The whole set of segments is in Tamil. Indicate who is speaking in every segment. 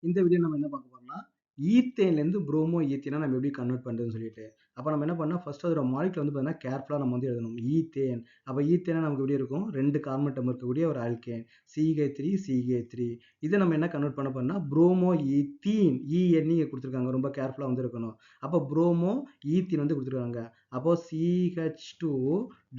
Speaker 1: இந்த வீடியோ நம்ம என்ன பார்க்க போறோம்னா, ஈத்தேன்லேருந்து புரோமோ ஈத்தேனா நம்ம எப்படி கன்வெர்ட் பண்றதுன்னு சொல்லிட்டு. அப்ப நம்ம என்ன பண்ணணும், ஃபர்ஸ்ட் அதோட மாலிக்யூல் வந்து பார்த்தீங்கன்னா, கேர்ஃபுல்லா நம்ம வந்து எழுதணும். ஈத்தேன். அப்ப ஈத்தேனா நமக்கு எப்படி இருக்கும்? 2 கார்பன் அட்டம் இருக்கக்கூடிய ஒரு ஆல்கேன். CH3 CH3. இத நம்ம என்ன கன்வெர்ட் பண்ண போறோம்னா, புரோமோ ஈத்தீன். ENE குடுத்துருக்காங்க. ரொம்ப கேர்ஃபுல்லா வந்து இருக்கணும். அப்ப புரோமோ ஈத்தீன் வந்து குடுத்துருக்காங்க. அப்போ CH2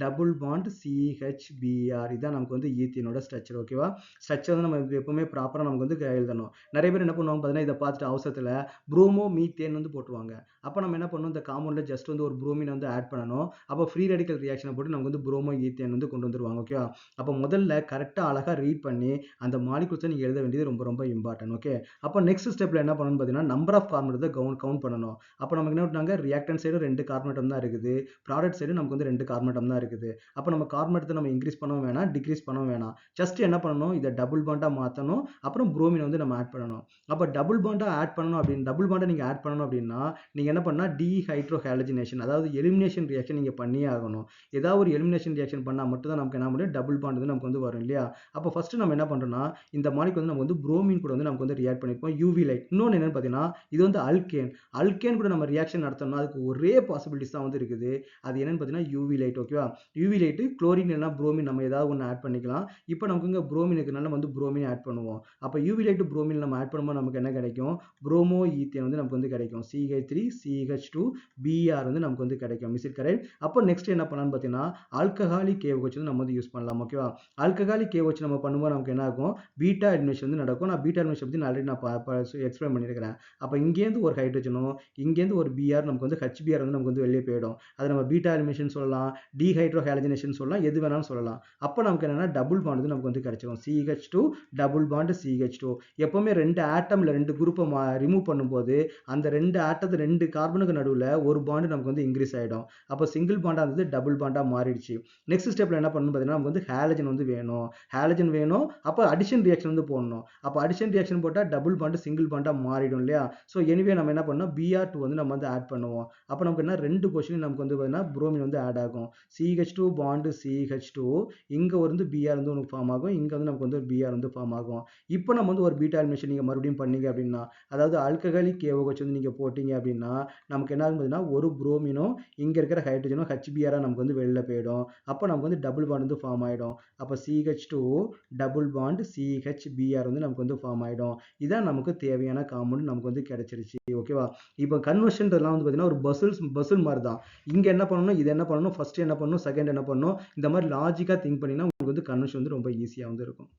Speaker 1: டபுள் பாண்ட் CHBr. இதான் நமக்கு வந்து ஈத்தீனோட ஸ்ட்ரக்சர். ஓகேவா? ஸ்ட்ரக்சர் வந்து நம்ம எப்பவுமே ப்ராப்பரா நமக்கு வந்து எழுதணும். நிறைய பேர் என்ன பண்ணுவாங்க பார்த்தீங்கன்னா, இத பார்த்துட்டு அவசரத்துல புரோமோ மீத்தேன் வந்து போட்டுருவாங்க. அப்ப நம்ம என்ன பண்ணணும், இந்த காம்பவுண்ட்ல ஜஸ்ட் வந்து ஒரு புரோமின் வந்து ஆட் பண்ணணும். அப்ப ஃப்ரீ ரேடிக்கல் ரியாக்ஷன போட்டு நமக்கு வந்து புரோமோ ஈத்தேன் வந்து கொண்டு வந்துருவாங்க. ஓகேவா? அப்ப முதல்ல கரெக்ட்டா அழகா ரீட் பண்ணி அந்த மாலிக்யூல்ஸ நீங்க எழுத வேண்டியது ரொம்ப ரொம்ப இம்பார்ட்டன்ட். ஓகே. அப்ப நெக்ஸ்ட் ஸ்டெப்ல என்ன பண்ணணும்னு பார்த்தீங்கன்னா, நம்பர் ஆஃப் கார்பன் அட்டத்த கவுண்ட் பண்ணணும். அப்ப நமக்கு என்ன பண்ணாங்க, ரியாக்டன்ட் சைடு 2 கார்பன் அட்டம் தான் இருக்குது. ப்ராடக்ட் சைடு நமக்கு வந்து 2 கார்பன் அட்டம் தான் இருக்குது. அப்ப நம்ம கார்பன் அட்டத்த நம்ம இன்கிரீஸ் பண்ணவும் வேணாம், டிக்ரீஸ் பண்ணவும் வேணாம். ஜஸ்ட் என்ன பண்ணணும், இத டபுள் பாண்டா மாத்தணும். அப்புறம் புரோமின் வந்து நம்ம ஆட் பண்ணணும். அப்ப டபுள் பாண்டா ஆட் பண்ணணும் அப்படின்னு டபுள் பாண்டா நீங்க ஆட் பண்ணணும் அப்படின்னா, நீங்க என்ன பண்ணா டீஹைட்ரோஹாலஜினேஷன், அதாவது எலிமினேஷன் ரியாக்ஷன் நீங்க பண்ணியே ஆகணும். ஏதாவது ஒரு எலிமினேஷன் ரியாக்ஷன் பண்ணா மட்டும் தான் நமக்கு என்ன முடியும், டபுள் பாண்ட் வந்து நமக்கு வந்து வரும் இல்லையா? அப்ப ஃபர்ஸ்ட் நம்ம என்ன பண்றோம்னா, இந்த மாலிக்யூல் வந்து நம்ம வந்து புரோமின் கூட வந்து நமக்கு வந்து ரியாக்ட் பண்ணிருப்போம் யூவி லைட். இன்னொன்னு என்னன்னு பார்த்தீங்கன்னா, இது வந்து அல்கேன். அல்கேன் கூட நம்ம ரியாக்ஷன் நடத்தணும்னா அதுக்கு ஒரே பாசிபிலிட்டிஸ் தான் வந்து இருக்குது. அது என்னன்னு பார்த்தீங்கன்னா யூவி லைட். ஓகேவா? யூவி லைட் குளோரின் இல்லைனா புரோமின் நம்ம ஏதாவது ஒன்று ஆட் பண்ணிக்கலாம். இப்போ நமக்கு இங்க புரோமின் இருக்கனால நம்ம வந்து புரோமின் ஆட் பண்ணுவோம். அப்ப யூவி லைட் புரோமின் நம்ம ஆட் பண்ணும்போது நமக்கு என்ன கிடைக்கும், புரோமோ ஈத்தேன் வந்து நமக்கு வந்து கிடைக்கும். CH3 CH2 Br வந்து நமக்கு வந்து கிடைக்கும். Is it correct? அப்போ நெக்ஸ்ட் என்ன பண்ணலாம்னு பார்த்தீங்கன்னா, ஆல்கஹாலிக் KOH வந்து நம்ம வந்து யூஸ் பண்ணலாம். ஓகேவா? ஆல்கஹாலிக் KOH நம்ம பண்ணும்போது நமக்கு என்ன ஆகும், பீட்டா எலிமினேஷன் வந்து நடக்கும். நான் பீட்டா எலிமினேஷன் பத்தி ஆல்ரெடி நான் எக்ஸ்பிளைன் பண்ணியிருக்கிறேன். அப்ப இங்கேருந்து ஒரு ஹைட்ரஜனும் இங்கேருந்து ஒரு Br நமக்கு வந்து HBr வந்து நமக்கு வந்து வெளியே போயிடும். அதை நம்ம பீட்டா எலிமினேஷன் சொல்லலாம், டீஹைட்ரோஹாலஜினேஷன் சொல்லலாம், எது வேணாலும் சொல்லலாம். அப்போ நமக்கு என்னன்னா டபுள் பாண்ட் வந்து நமக்கு வந்து கிடைச்சிடும். CH2 double bond CH2. எப்பவுமே 2 ஆட்டம் இல்ல 2 குரூப்பை ரிமூவ் பண்ணும்போது அந்த 2 ஆட்டத்து 2 கார்பனுக்கு நடுவுல ஒரு பாண்ட் நமக்கு வந்து இன்க்ரீஸ் ஆயிடும். அப்போ சிங்கிள் பாண்டா இருந்தது டபுள் பாண்டா மாறிடுச்சு. நெக்ஸ்ட் ஸ்டெப்ல என்ன பண்ணணும் பார்த்தீங்கன்னா, நமக்கு வந்து ஹாலஜன் வந்து வேணும். ஹாலஜன் வேணும். அப்போ அடிஷன் ரியாக்ஷன் வந்து போடணும். அப்போ அடிஷன் ரியாக்ஷன் போட்டா டபுள் பாண்ட் சிங்கிள் பாண்டா மாறிடும் இல்லையா? ஸோ எனிவே நம்ம என்ன பண்ணோம், Br2 வந்து நம்ம வந்து ஆட் பண்ணுவோம். அப்போ நமக்கு என்ன 2 பொசிஷன் நமக்கு வந்து பார்த்தீங்கன்னா புரோமின் வந்து ஆட் ஆகும். CH2 பாண்ட் CH2, இங்க வந்து Br வந்து உங்களுக்கு ஃபார்ம் ஆகும். இங்க வந்து நமக்கு வந்து ஒரு Br வந்து ஃபார்ம் ஆகும். இப்போ நம்ம வந்து ஒரு பீட்டா எலிமினேஷன் நீங்க மறுபடியும் பண்ணீங்க அப்படின்னா, அதாவது ஆல்கஹாலிக் KOH வந்து நீங்க போட்டீங்க அப்படின்னா, நமக்கு என்ன ஆகும் பார்த்தீங்கன்னா, ஒரு புரோமினும் இங்க இருக்கிற ஹைட்ரஜனும் HBr நமக்கு வந்து வெளில போயிடும். அப்போ நமக்கு வந்து டபுள் பாண்ட் வந்து ஃபார்ம் ஆயிடும். அப்போ CH2 டபுள் பாண்ட் CHBr வந்து நமக்கு வந்து ஃபார்ம் ஆயிடும். இதான் நமக்கு தேவையான காம்பவுண்ட் நமக்கு வந்து கிடைச்சிருச்சு. ஓகேவா? இப்போ கன்வர்ஷன்ன்றதெல்லாம் வந்து பார்த்தீங்கன்னா ஒரு பசில் மாதிரி தான். இங்க என்ன பண்ணணும், இது என்ன பண்ணணும், ஃபர்ஸ்ட் என்ன பண்ணணும், செகண்ட் என்ன பண்ணணும், இந்த மாதிரி லாஜிக்கா திங்க் பண்ணீங்கன்னா உங்களுக்கு வந்து கன்வர்ஷன் வந்து ரொம்ப ஈஸியா வந்து இருக்கும்.